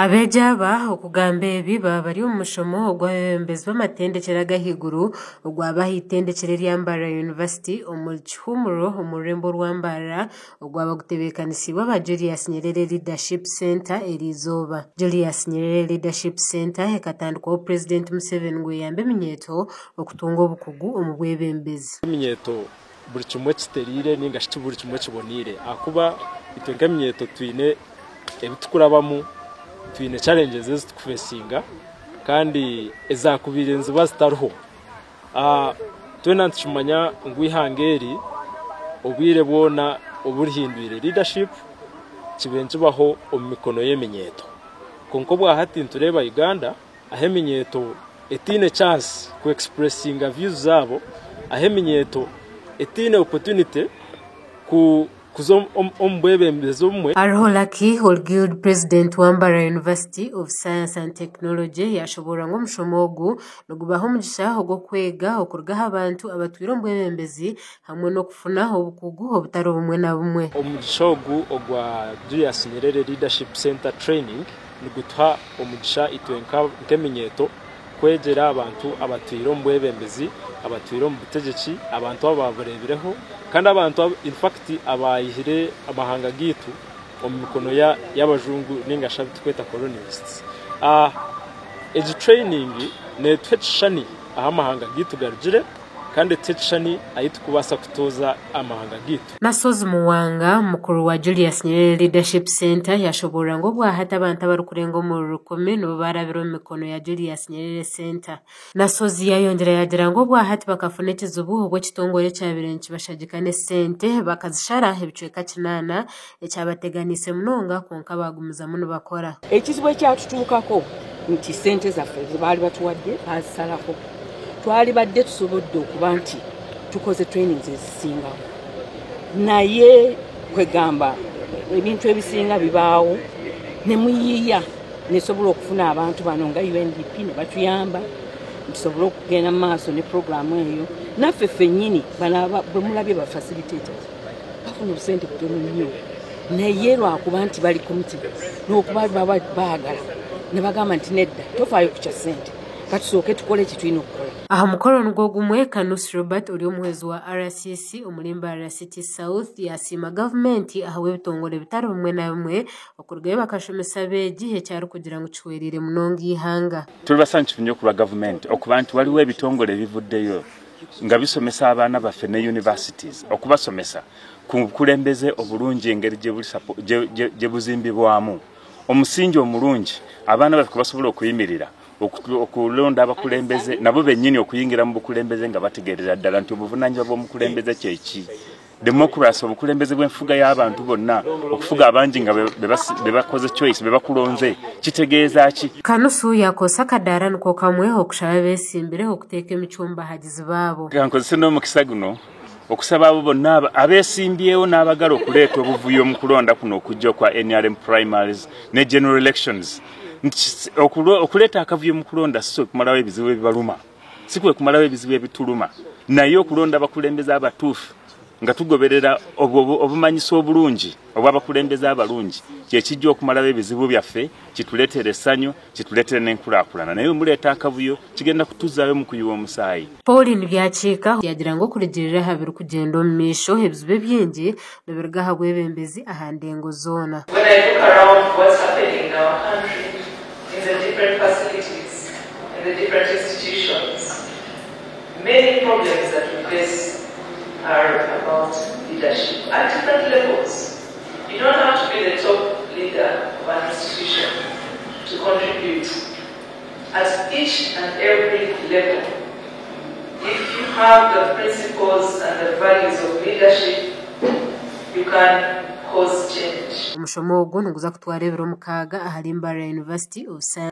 Abejaba okugamba ebi bari omu mushomo ogw'abebembezi b'amatendekero ag'ahaiguru ogwabaha itendekero rya Mbarara University omu Kihumuro omu rurembo rwa Mbarara ogwaba gutebeekanisibwe aba Julius Nyerere Leadership Center erizooba. Julius Nyerere Leadership Center ekatandikwaho President Museveni ngu eyambe eminyeeto okutunga obukugu omu bwebembezi. Eminyeeto buri kimwe kiterire ningashi buri kimwe kiboniire akuba itwe nk'eminyeeto twine ebitukurabamu twine challenges ezitukufacinga kandi ezakubire nziba zitariho. Twena ntukimanya ngu ihangeri obwire bwona oburihindwire leadership kibenkibaho omu mikono y'eminyeeto konko bwa hati ntureba Uganda aho eminyeeto etine chance ku expressinga views zabo, aho eminyeeto etine opportunity ku ombwebembezi omwe. Hariho Lucky Holgild, President wa Mbarara University of Science and Technology, yashobora ngo omushomo ogu nogubaho omugisha ogw'okwega okurugaho abantu abatwire ombwebembezi hamwe n'okufuna obukugu obutari obumwe na bumwe. Omugisha ogu ogwa Julius Nyerere Leadership Center Training nigutuha omugisha itwe nk'eminyeeto kwegera abantu abatwire ombwebembezi, abatwire omu butegeki, abantu ababurebireho kandi abantu in fact abayihire amahanga gitu omu mikono y'abajungu ningasha bitweta colonialists. Egi training netwekishani aha amahanga gitu garugire kandi tekishani ayitukubasa kutoza amahanga gitu. Nasozi Muwanga mukuru wa Julius Nyerere Leadership Center yashobora ngo bwahata abantu abarukurenga mu rukome no barabiro mu mikono ya Julius Nyerere Center. Nasozi yayongera yagira ngo bwahati bakafuna ekizubu ubwo kitongore cyabirenki bashagikane sente bakazishara ebicweka kinana ekyabateganise munonga konka bagumiza muno bakora. Ekizibu kyatutukako nti sente zaffe zibali batuwadde basalako. Twali badde tusobodde okuba nti tukoze trainings ezisingawo naye kwegamba ebintu ebisinga bibaawo ne muyiya nesobola okufuna abantu bano nga UNDP ne batuyamba tusobola okugenda maaso ne programu eyo naffe ffennyini bwe mulabye ba facilitators bafuna obusente butono nnyo naye lwakuba nti bali committed n'okuba baagala ne bagamba nti nedda tofaayo ku kya sente katusooke tukole ekitwina okukola. Aha mukoro nugwo gumwe Kanusi Robert uri omuhezi wa RCC omulimba City South yasima government ahawe bitongole bitari bumwe na bumwe okurugayo bakashomesa begihe cyari kugira ngo kiwerire munongi ihanga. Tulibasanchi finyo ku government okuba nti waliwo ebitongole bivuddeyo nga bisomesa abaana baffe ne universities okubasomesa ku kulembeze obulungi engeri gye buzimbibwamu omusingi omulungi abaana baffe basobola okuyimirira okulonda abakulembeze nabo bennyini okuyingira mu bukulembeze nga bategerera ddala nti obuvunanyizibwa bw'omukulembeze kyeki democracy obukulembeze bw'enfuga y'abantu bonna okufuga abangi nga bebakoze choice bebakulonze kitegeeza ki. Kanusu yakosa kadara nuko kamwe okushaba besimbire okuteeka emicyumba hagizi baabo kankozese n'omukisa guno okusaba abo bonna abesimbyewo n'abagala okuleeta obuvuyo mu kulonda kuno okujja kwa NRM primaries ne general elections. Okuleta akavuyo mu kulonda so kumalawo ebizibu ebibaluma sikwe kumalawo ebizibu ebituluma naye okulonda bakulembeza abatuufu nga tugoberera obumanyiso obulungi obw'abakulembeza abalungi kyekijja okumalawo ebizibu byaffe kituleetere essanyu kituleetere n'enkulaakulana naye omuleeta akavuyo kigenda kutuzaayo mu kuyiwa omusaayi. Pauline Byakiika yagira ngo okuligirira habiri kugenda omu miisho ebizibu ebingi nibiruga aha bwebembezi aha ndengo zoona. The different facilities and the different institutions, many problems that we face are about leadership at different levels. You don't have to be the top leader of an institution to contribute. At each and every level, if you have the principles and the values of leadership, you can cause change. Omushomo ogu nuguza kutwara ebiro mukaaga ahari Mbarara University of Science